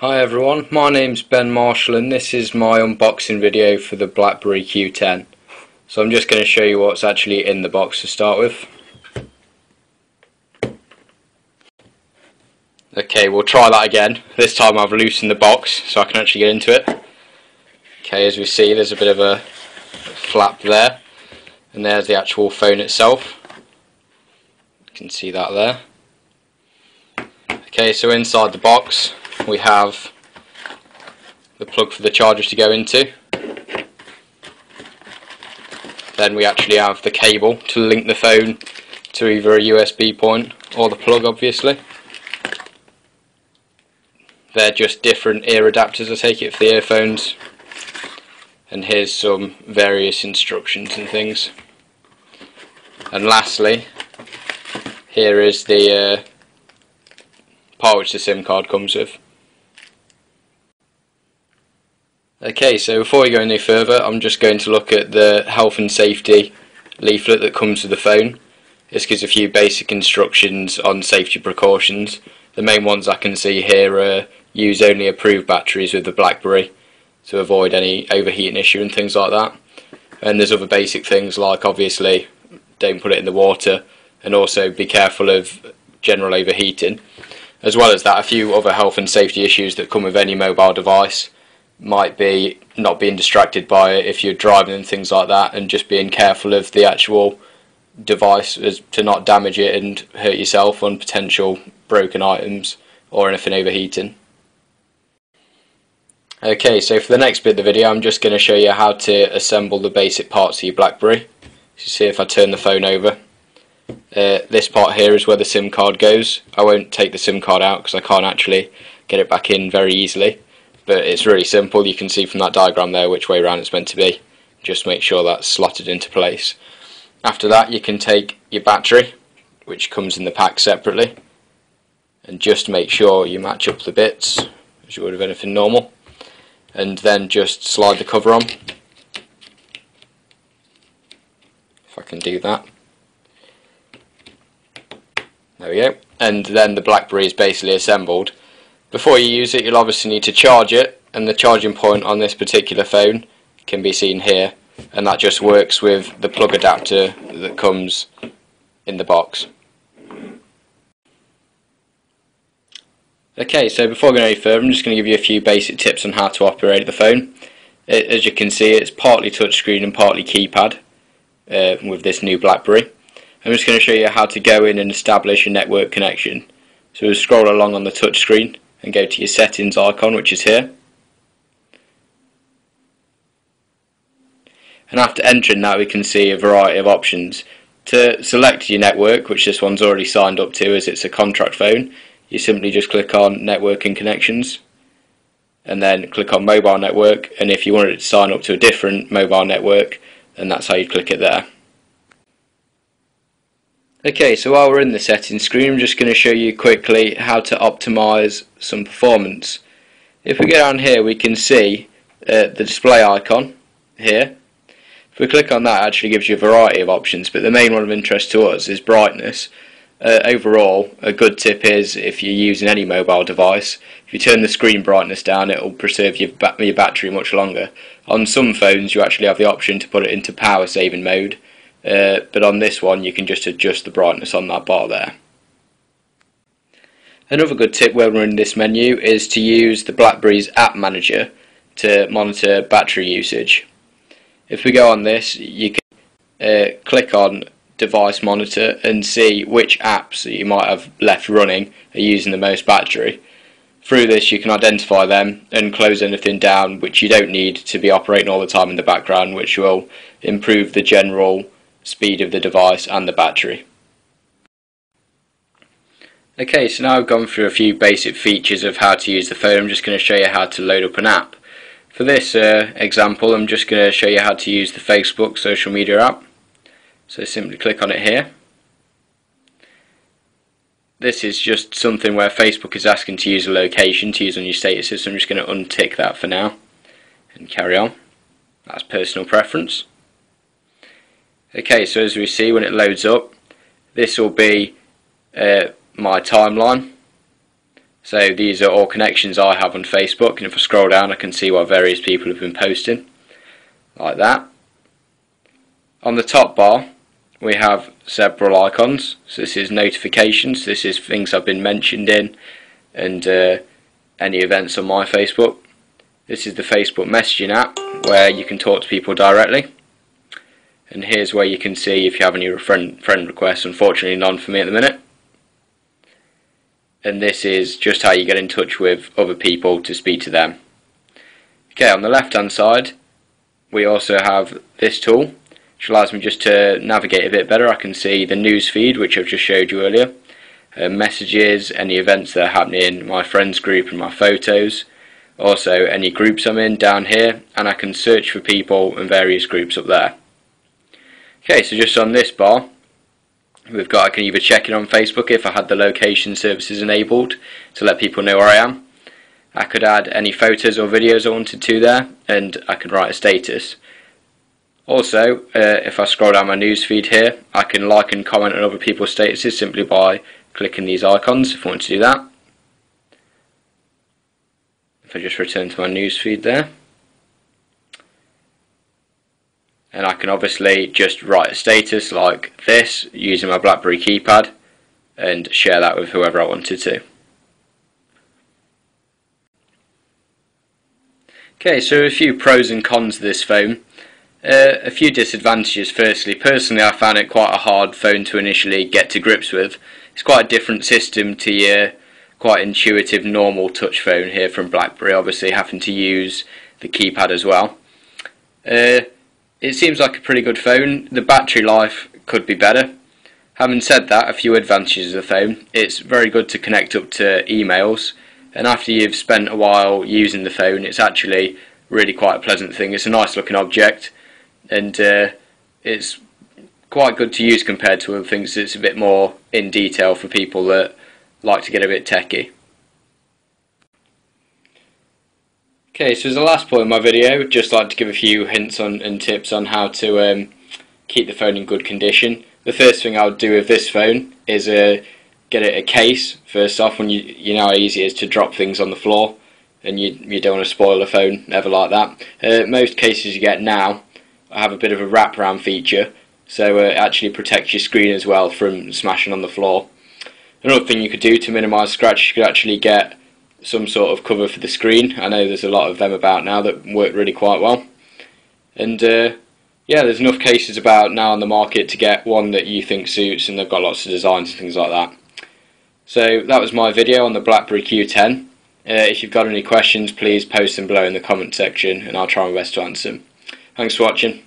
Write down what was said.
Hi everyone, my name's Ben Marshall and this is my unboxing video for the Blackberry Q10. So I'm just going to show you what's actually in the box to start with. Okay, we'll try that again. This time I've loosened the box so I can actually get into it. Okay, as we see there's a bit of a flap there, and there's the actual phone itself. You can see that there. Okay, so inside the box we have the plug for the charger to go into. Then we actually have the cable to link the phone to either a USB point or the plug, obviously. They're just different ear adapters, I take it, for the earphones. And here's some various instructions and things. And lastly, here is the part which the SIM card comes with. Okay, so before we go any further, I'm just going to look at the health and safety leaflet that comes with the phone. This gives a few basic instructions on safety precautions. The main ones I can see here are use only approved batteries with the Blackberry to avoid any overheating issue and things like that. And there's other basic things like, obviously, don't put it in the water, and also be careful of general overheating. As well as that, a few other health and safety issues that come with any mobile device might be not being distracted by it if you're driving and things like that, and just being careful of the actual device to not damage it and hurt yourself on potential broken items or anything overheating. Okay, so for the next bit of the video I'm just going to show you how to assemble the basic parts of your Blackberry. So see if I turn the phone over. This part here is where the SIM card goes. I won't take the SIM card out because I can't actually get it back in very easily, but it's really simple. You can see from that diagram there which way around it's meant to be. Just make sure that's slotted into place. After that you can take your battery, which comes in the pack separately, and just make sure you match up the bits as you would with anything normal, and then just slide the cover on, if I can do that. There we go. And then the Blackberry is basically assembled. Before you use it, you'll obviously need to charge it, and the charging point on this particular phone can be seen here, and that just works with the plug adapter that comes in the box. Okay, so before going any further, I'm just going to give you a few basic tips on how to operate the phone. As you can see, it's partly touchscreen and partly keypad with this new Blackberry. I'm just going to show you how to go in and establish a network connection. So we'll scroll along on the touchscreen and go to your settings icon, which is here. And after entering that, we can see a variety of options. To select your network, which this one's already signed up to as it's a contract phone, you simply just click on Network and Connections, and then click on Mobile Network, and if you wanted to sign up to a different mobile network, then that's how you click it there. Okay, so while we're in the settings screen, I'm just going to show you quickly how to optimize some performance. If we go down here, we can see the display icon here. If we click on that, it actually gives you a variety of options, but the main one of interest to us is brightness. Overall, a good tip is, if you're using any mobile device, if you turn the screen brightness down, it will preserve your battery much longer. On some phones you actually have the option to put it into power saving mode, but on this one you can just adjust the brightness on that bar there. Another good tip when we're in this menu is to use the Blackberry's app manager to monitor battery usage. If we go on this, you can click on device monitor and see which apps that you might have left running are using the most battery. Through this you can identify them and close anything down which you don't need to be operating all the time in the background, which will improve the general speed of the device and the battery. Okay, so now I've gone through a few basic features of how to use the phone. I'm just going to show you how to load up an app. For this example, I'm just going to show you how to use the Facebook social media app. So simply click on it here. This is just something where Facebook is asking to use a location to use on your statuses, so I'm just going to untick that for now and carry on. That's personal preference. Okay, so as we see, when it loads up, this will be my timeline. So these are all connections I have on Facebook, and if I scroll down I can see what various people have been posting, like that. On the top bar we have several icons. So this is notifications, this is things I've been mentioned in, and any events on my Facebook. This is the Facebook messaging app where you can talk to people directly. And here's where you can see if you have any friend requests. Unfortunately none for me at the minute. And this is just how you get in touch with other people to speak to them. Okay, on the left hand side we also have this tool, which allows me just to navigate a bit better. I can see the news feed, which I've just showed you earlier, messages, any events that are happening, my friends group and my photos, also any groups I'm in down here, and I can search for people and various groups up there. Okay, so just on this bar we've got, I can either check it on Facebook if I had the location services enabled to let people know where I am. I could add any photos or videos I wanted to there, and I could write a status. Also, if I scroll down my news feed here, I can like and comment on other people's statuses simply by clicking these icons if I want to do that. If I just return to my news feed there. And I can obviously just write a status like this using my Blackberry keypad and share that with whoever I wanted to. Okay, so a few pros and cons of this phone. A few disadvantages. Firstly, personally I found it quite a hard phone to initially get to grips with. It's quite a different system to your quite intuitive normal touch phone here from Blackberry, obviously having to use the keypad as well. It seems like a pretty good phone. The battery life could be better. Having said that, a few advantages of the phone. It's very good to connect up to emails, and after you've spent a while using the phone, it's actually really quite a pleasant thing. It's a nice looking object, and it's quite good to use compared to other things. It's a bit more in detail for people that like to get a bit techie. Okay, so as the last point of my video, I'd just like to give a few hints on and tips on how to keep the phone in good condition. The first thing I would do with this phone is get it a case first off. When you know how easy it is to drop things on the floor, and you don't want to spoil a phone ever like that. Most cases you get now have a bit of a wraparound feature, so it actually protects your screen as well from smashing on the floor. Another thing you could do to minimise scratch, you could actually get some sort of cover for the screen. I know there's a lot of them about now that work really quite well. And yeah, there's enough cases about now on the market to get one that you think suits, and they've got lots of designs and things like that. So that was my video on the Blackberry Q10. If you've got any questions, please post them below in the comment section and I'll try my best to answer them. Thanks for watching.